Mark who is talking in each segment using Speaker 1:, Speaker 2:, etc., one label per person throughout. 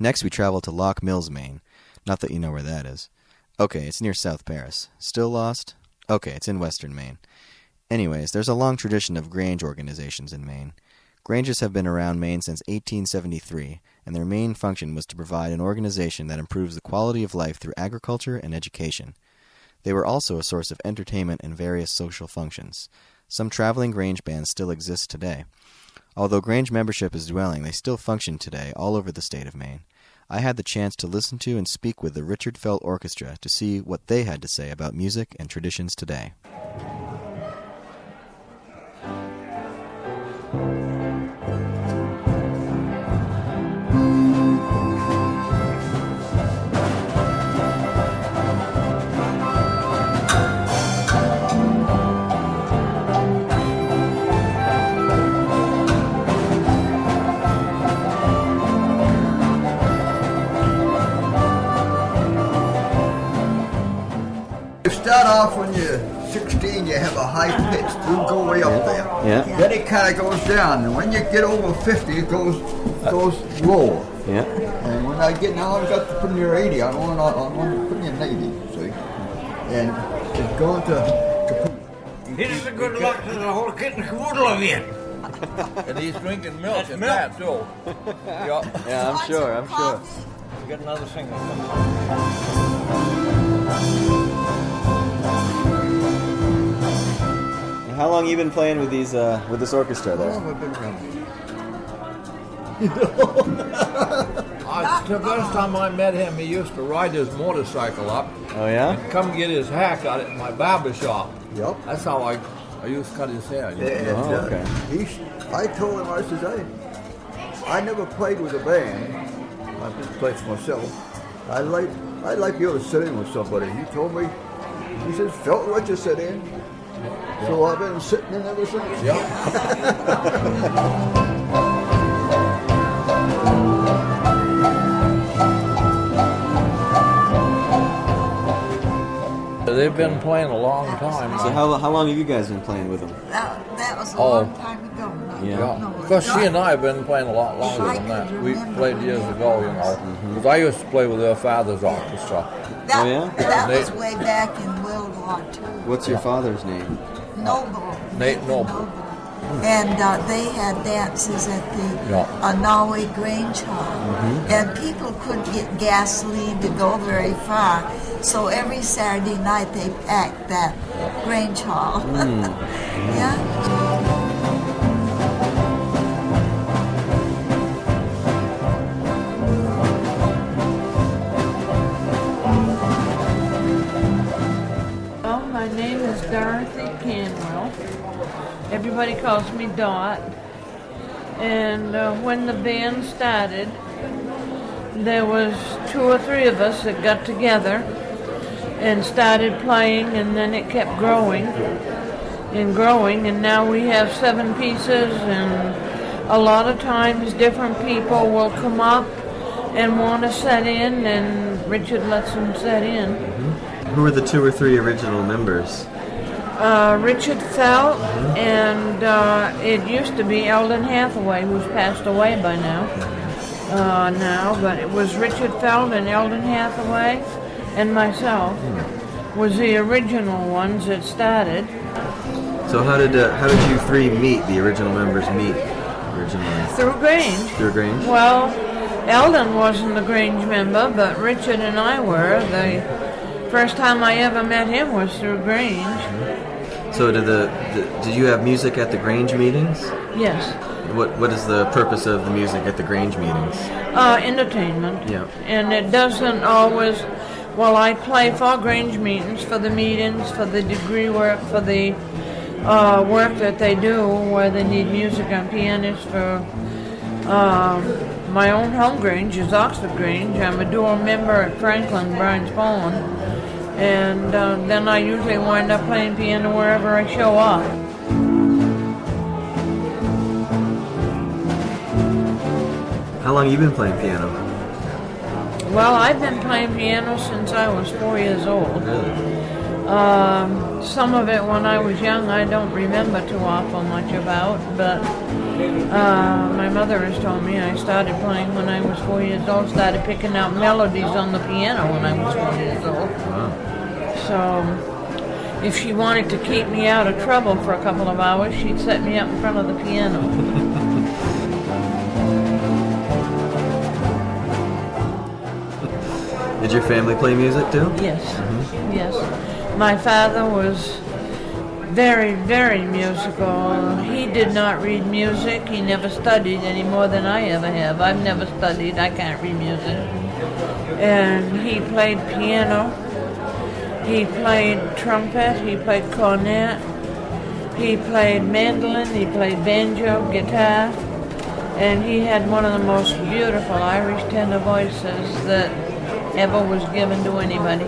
Speaker 1: Next, we travel to Loch Mills, Maine. Not that you know where that is. Okay, it's near South Paris. Still lost? Okay, it's in western Maine. Anyways, there's a long tradition of grange organizations in Maine. Granges have been around Maine since 1873, and their main function was to provide an organization that improves the quality of life through agriculture and education. They were also a source of entertainment and various social functions. Some traveling grange bands still exist today. Although grange membership is dwindling, they still function today all over the state of Maine. I had the chance to listen to and speak with the Richard Felt Orchestra to see what they had to say about music and traditions today.
Speaker 2: Start off when you're 16, you have a high pitch, you go way up there.
Speaker 1: Yeah.
Speaker 2: Then it kind of goes down, and when you get over 50, it goes lower.
Speaker 1: Yeah.
Speaker 2: And when I get now, I've got to put in your 80. I want to put in 80, see? And it's going to
Speaker 3: Here's a good luck to the whole kit and caboodle of you.
Speaker 4: And he's drinking milk and that too.
Speaker 1: Yeah, I'm sure.
Speaker 3: We got another single.
Speaker 1: How long you been playing with these with this orchestra there?
Speaker 2: I've been around.
Speaker 4: The first time I met him, he used to ride his motorcycle up
Speaker 1: Oh yeah?
Speaker 4: and come get his hair cut at my barber shop.
Speaker 2: Yep.
Speaker 4: That's how I used to cut his hair. You know?
Speaker 2: And,
Speaker 1: Oh, okay.
Speaker 2: I told him, I says, I never played with a band. I just played for myself. I'd like you to sit in with somebody. He told me, he says, Felt let you sit in. So I've been sitting in ever since.
Speaker 4: They've been playing a long time.
Speaker 1: So how long have you guys been playing with them?
Speaker 5: That was a long time ago.
Speaker 1: Yeah.
Speaker 4: Because she and I have been playing a lot longer than that. We played years ago, you know. Because I used to play with her father's orchestra.
Speaker 5: That,
Speaker 1: Oh, yeah?
Speaker 5: that was way back in World War II.
Speaker 1: What's your father's name?
Speaker 5: Noble.
Speaker 4: Nate Noble.
Speaker 5: And they had dances at the Norway Grange Hall. And people couldn't get gasoline to go very far. So every Saturday night they packed that Grange Hall. Yeah.
Speaker 6: My name is Dorothy Canwell. Everybody calls me Dot. And when the band started, there was 2 or 3 of us that got together and started playing, and then it kept growing and growing, and now we have 7 pieces, and a lot of times different people will come up and want to set in, and Richard lets them set in.
Speaker 1: Who were the 2 or 3 original members?
Speaker 6: Richard Felt, and it used to be Eldon Hathaway, who's passed away by now, but it was Richard Felt and Eldon Hathaway and myself was the original ones that started.
Speaker 1: So how did you 3 meet? The original members meet originally
Speaker 6: Through Grange.
Speaker 1: through Grange.
Speaker 6: Well, Eldon wasn't a Grange member, but Richard and I were. The first time I ever met him was through Grange.
Speaker 1: So did you have music at the Grange meetings?
Speaker 6: Yes.
Speaker 1: What is the purpose of the music at the Grange meetings?
Speaker 6: Entertainment.
Speaker 1: Yeah.
Speaker 6: And it doesn't always. Well, I play for Grange meetings, for the meetings, for the degree work, for the work that they do where they need music on pianists for my own home Grange is Oxford Grange. I'm a dual member at Franklin, Bryan's Fallen. And then I usually wind up playing piano wherever I show up.
Speaker 1: How long have you been playing piano?
Speaker 6: Well, I've been playing piano since I was 4 years old.
Speaker 1: Really?
Speaker 6: Some of it when I was young I don't remember too awful much about, but my mother has told me I started playing when I was 4 years old, started picking out melodies on the piano when I was 4 years old.
Speaker 1: Wow.
Speaker 6: So if she wanted to keep me out of trouble for a couple of hours, she'd set me up in front of the piano.
Speaker 1: Did your family play music too?
Speaker 6: Yes, yes. My father was very, very musical. He did not read music. He never studied any more than I ever have. I've never studied. I can't read music. And he played piano. He played trumpet. He played cornet. He played mandolin. He played banjo, guitar. And he had one of the most beautiful Irish tenor voices that ever was given to anybody.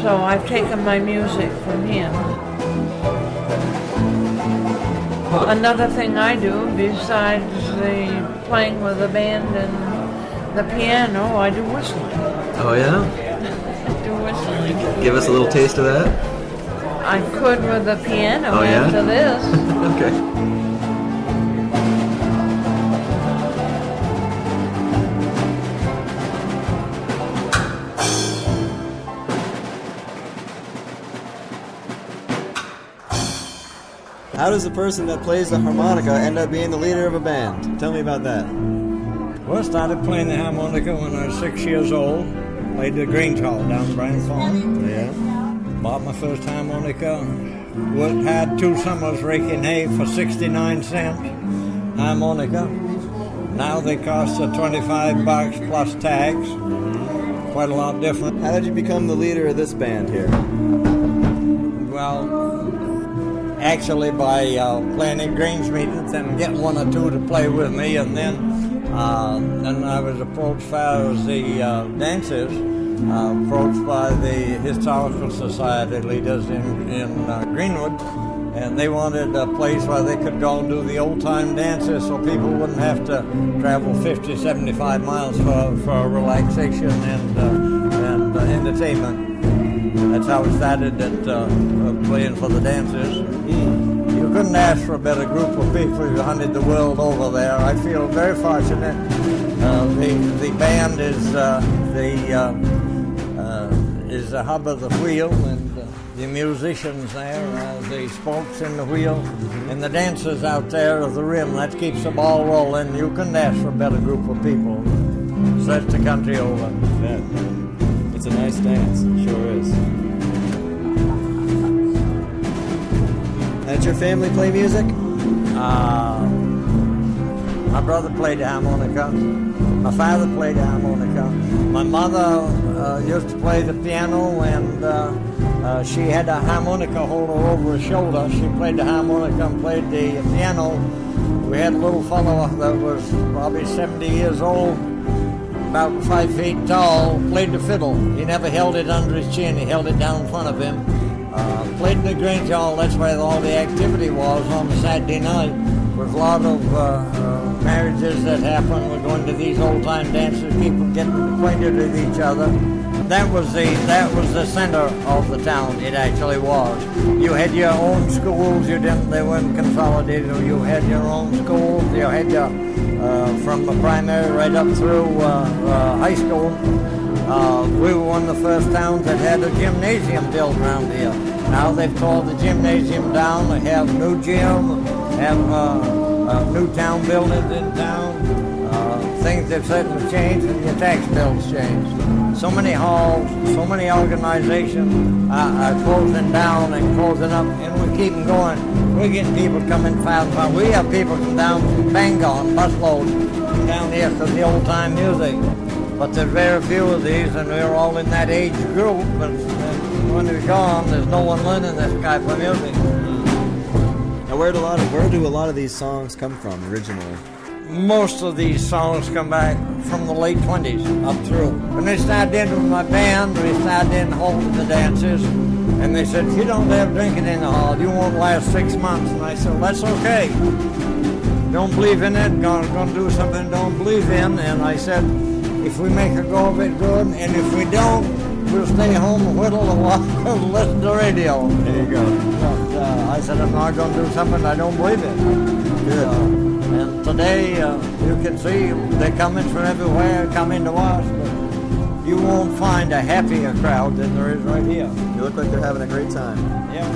Speaker 6: So I've taken my music from him. Another thing I do, besides the playing with the band and the piano, I do whistling.
Speaker 1: Oh yeah?
Speaker 6: I do whistling.
Speaker 1: Give us a little taste of that.
Speaker 6: I could with the piano
Speaker 1: Oh, yeah?
Speaker 6: after this.
Speaker 1: Okay. How does a person that plays the harmonica end up being the leader of a band? Tell me about that.
Speaker 3: Well, I started playing the harmonica when I was 6 years old. Played the Grange Hall down in Bryan Farm.
Speaker 1: Yeah.
Speaker 3: Bought my first harmonica. Had 2 summers raking hay for 69 cents harmonica. Now they cost $25 plus tax. Quite a lot different.
Speaker 1: How did you become the leader of this band here?
Speaker 3: Well, actually by playing in Grange meetings and getting 1 or 2 to play with me, and then I was approached as far as the dances, approached by the Historical Society leaders in Greenwood, and they wanted a place where they could go and do the old-time dances so people wouldn't have to travel 50, 75 miles for relaxation and entertainment. That's how we started at playing for the dancers. You couldn't ask for a better group of people who hunted the world over there. I feel very fortunate. The band is the hub of the wheel, and the musicians there are the spokes in the wheel, and the dancers out there are the rim. That keeps the ball rolling. You couldn't ask for a better group of people. Search the country over.
Speaker 1: Yeah. It's a nice dance, it sure is. Did your family play music?
Speaker 3: My brother played the harmonica. My father played the harmonica. My mother used to play the piano, and she had a harmonica holder over her shoulder. She played the harmonica and played the piano. We had a little fellow that was probably 70 years old, about 5 feet tall, played the fiddle. He never held it under his chin. He held it down in front of him. Played in the Grange Hall. That's where all the activity was on the Saturday night. There was a lot of marriages that happened. We're going to these old-time dances, people getting acquainted with each other. That was the center of the town. It actually was. You had your own schools. They weren't consolidated. You had your own schools. You had your from the primary right up through high school. We were one of the first towns that had a gymnasium built around here. Now they've tore the gymnasium down. They have new gym, have new town buildings in town. Things have certainly changed, and your tax bills changed. So many halls, so many organizations are closing down and closing up, and we keep them going. We're getting people coming fast. We have people come down from Bangor on busloads down here for the old-time music. But there's very few of these, and we're all in that age group. And when we're gone, there's no one learning this type of music.
Speaker 1: Now, where do a lot of these songs come from originally?
Speaker 3: Most of these songs come back from the late 20s up through. When they started in with my band, we started in holding the dances, and they said, if you don't have drinking in the hall, you won't last 6 months. And I said, well, that's okay. Don't believe in it, gonna do something don't believe in. And I said, if we make a go of it, good, and if we don't, we'll stay home and whittle and watch and listen to radio.
Speaker 1: There you go.
Speaker 3: But I said, I'm not going to do something I don't believe in.
Speaker 1: Good.
Speaker 3: And today, you can see they're coming from everywhere, coming to us, but you won't find a happier crowd than there is right here.
Speaker 1: You look like they're having a great time.
Speaker 3: Yeah.